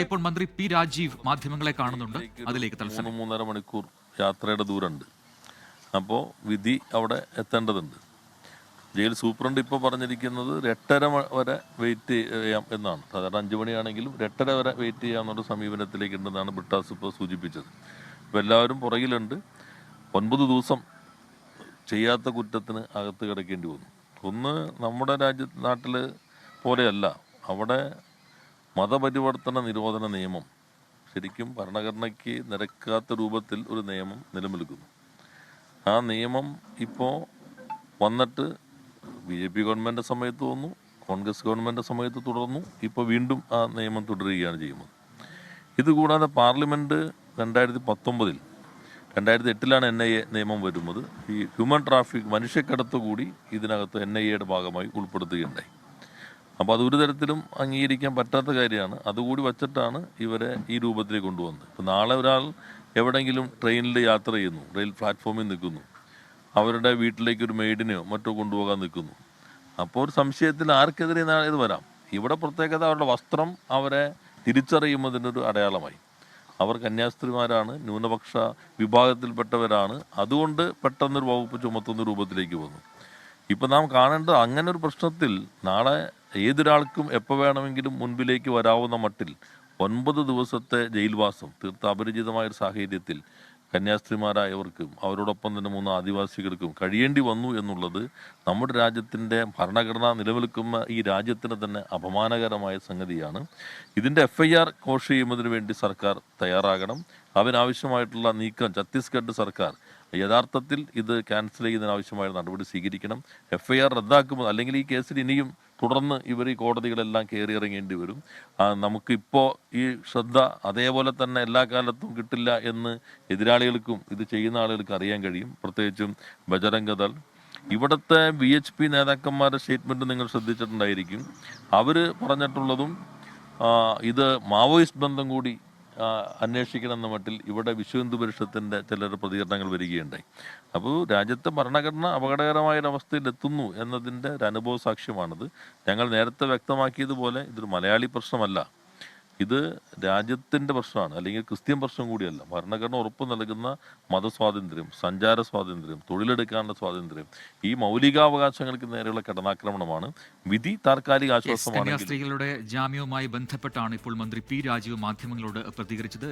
ഇപ്പോൾ മന്ത്രി പി രാജീവ് മാധ്യമങ്ങളെ കാണുന്നുണ്ട്. അതിലേക്ക് തത്സമയം 3.5 മണിക്കൂർ യാത്രയുടെ ദൂരമുണ്ട്. അപ്പോൾ വിധി അവിടെ എത്തേണ്ടതുണ്ട്. ജയിൽ സൂപ്രണ്ട് ഇപ്പോൾ പറഞ്ഞിരിക്കുന്നത് 8:30 വരെ വെയിറ്റ് ചെയ്യാം എന്നാണ്. സാധാരണ 5 മണിയാണെങ്കിലും 8:30 വരെ വെയിറ്റ് ചെയ്യാമെന്നൊരു സമീപനത്തിലേക്ക് ഉണ്ടെന്നാണ് ബ്രിട്ടാസ് ഇപ്പോൾ സൂചിപ്പിച്ചത്. ഇപ്പോൾ എല്ലാവരും പുറകിലുണ്ട്. 9 ദിവസം ചെയ്യാത്ത കുറ്റത്തിന് അകത്ത് കിടക്കേണ്ടി വന്നു. ഒന്ന് നമ്മുടെ നാട്ടിൽ പോലെയല്ല. അവിടെ മതപരിവർത്തന നിരോധന നിയമം ശരിക്കും ഭരണഘടനയ്ക്ക് നിരക്കാത്ത രൂപത്തിൽ ഒരു നിയമം നിലനിൽക്കുന്നു. ആ നിയമം ഇപ്പോൾ വന്നിട്ട് BJP ഗവൺമെൻറ് സമയത്ത് വന്നു, കോൺഗ്രസ് ഗവൺമെൻറ് സമയത്ത് തുടർന്നു, ഇപ്പോൾ വീണ്ടും ആ നിയമം തുടരുകയാണ് ചെയ്യുന്നത്. ഇതുകൂടാതെ പാർലമെൻറ്റ് 2019 2008 NIA നിയമം വരുന്നത് ഈ ഹ്യൂമൻ ട്രാഫിക് മനുഷ്യക്കടത്ത് കൂടി ഇതിനകത്ത് NIAയുടെ ഭാഗമായി ഉൾപ്പെടുത്തുകയുണ്ടായി. അപ്പോൾ അത് ഒരു തരത്തിലും അംഗീകരിക്കാൻ പറ്റാത്ത കാര്യമാണ്. അതുകൂടി വച്ചിട്ടാണ് ഇവരെ ഈ രൂപത്തിലേക്ക് കൊണ്ടുവന്നത്. ഇപ്പോൾ നാളെ ഒരാൾ എവിടെയെങ്കിലും ട്രെയിനിൽ യാത്ര ചെയ്യുന്നു, റെയിൽ പ്ലാറ്റ്ഫോമിൽ നിൽക്കുന്നു, അവരുടെ വീട്ടിലേക്ക് ഒരു മെയ്ഡിനെയോ മറ്റോ കൊണ്ടുപോകാൻ നിൽക്കുന്നു. അപ്പോൾ ഒരു സംശയത്തിൽ ആർക്കെതിരെ ഇത് വരാം. ഇവിടെ പ്രത്യേകത അവരുടെ വസ്ത്രം അവരെ തിരിച്ചറിയുന്നതിനൊരു അടയാളമായി. അവർ കന്യാസ്ത്രീമാരാണ്, ന്യൂനപക്ഷ വിഭാഗത്തിൽപ്പെട്ടവരാണ്. അതുകൊണ്ട് പെട്ടെന്നൊരു വകുപ്പ് ചുമത്തുന്ന രൂപത്തിലേക്ക് വന്നു. ഇപ്പം നാം കാണേണ്ടത് അങ്ങനെ ഒരു പ്രശ്നത്തിൽ നാളെ ഏതൊരാൾക്കും എപ്പോൾ വേണമെങ്കിലും മുൻപിലേക്ക് വരാവുന്ന മട്ടിൽ 9 ദിവസത്തെ ജയിൽവാസം തീർത്ത അപരിചിതമായൊരു സാഹചര്യത്തിൽ കന്യാസ്ത്രീമാരായവർക്കും അവരോടൊപ്പം തന്നെ 3 ആദിവാസികൾക്കും കഴിയേണ്ടി വന്നു എന്നുള്ളത് നമ്മുടെ രാജ്യത്തിൻ്റെ ഭരണഘടന നിലനിൽക്കുന്ന ഈ രാജ്യത്തിന് തന്നെ അപമാനകരമായ സംഗതിയാണ്. ഇതിൻ്റെ FIR കോഷ് ചെയ്യുന്നതിന് വേണ്ടി സർക്കാർ തയ്യാറാകണം. അതിനാവശ്യമായിട്ടുള്ള നീക്കം ഛത്തീസ്ഗഡ് സർക്കാർ യഥാർത്ഥത്തിൽ ഇത് ക്യാൻസൽ ചെയ്യുന്നതിനാവശ്യമായ നടപടി സ്വീകരിക്കണം. FIR റദ്ദാക്കുമ്പോൾ അല്ലെങ്കിൽ ഈ കേസിൽ ഇനിയും തുടർന്ന് ഇവർ ഈ കോടതികളെല്ലാം കയറി ഇറങ്ങേണ്ടി വരും. നമുക്കിപ്പോൾ ഈ ശ്രദ്ധ അതേപോലെ തന്നെ എല്ലാ കാലത്തും കിട്ടില്ല എന്ന് എതിരാളികൾക്കും ഇത് ചെയ്യുന്ന ആളുകൾക്ക് അറിയാൻ കഴിയും. പ്രത്യേകിച്ചും ബജരംഗദൾ. ഇവിടുത്തെ BHP നേതാക്കന്മാരുടെ സ്റ്റേറ്റ്മെൻറ്റ് നിങ്ങൾ ശ്രദ്ധിച്ചിട്ടുണ്ടായിരിക്കും. അവർ പറഞ്ഞിട്ടുള്ളതും ഇത് മാവോയിസ്റ്റ് ബന്ധം കൂടി അന്വേഷിക്കണം എന്ന മട്ടിൽ ഇവിടെ വിശ്വ ഹിന്ദു പരിഷത്തിൻ്റെ ചിലർ പ്രതികരണങ്ങൾ വരികയുണ്ടായി. അപ്പോൾ രാജ്യത്തെ ഭരണഘടന അപകടകരമായൊരവസ്ഥയിൽ എത്തുന്നു എന്നതിൻ്റെ ഒരു അനുഭവ സാക്ഷ്യമാണിത്. ഞങ്ങൾ നേരത്തെ വ്യക്തമാക്കിയതുപോലെ ഇതൊരു മലയാളി പ്രശ്നമല്ല, ഇത് രാജ്യത്തിൻ്റെ പ്രശ്നമാണ്, അല്ലെങ്കിൽ ക്രിസ്ത്യൻ പ്രശ്നം കൂടിയല്ല. ഭരണഘടന ഉറപ്പ് നൽകുന്ന മതസ്വാതന്ത്ര്യം, സഞ്ചാര സ്വാതന്ത്ര്യം, തൊഴിലെടുക്കാനുള്ള സ്വാതന്ത്ര്യം, ഈ മൗലികാവകാശങ്ങൾക്ക് നേരെയുള്ള കടന്നാക്രമണമാണ്. വിധി താൽക്കാലിക ആശ്വാസമാണ്. കന്യാസ്ത്രീകളുടെ ജാമ്യവുമായി ബന്ധപ്പെട്ടാണ് ഇപ്പോൾ മന്ത്രി പി രാജീവ് മാധ്യമങ്ങളോട് പ്രതികരിച്ചത്.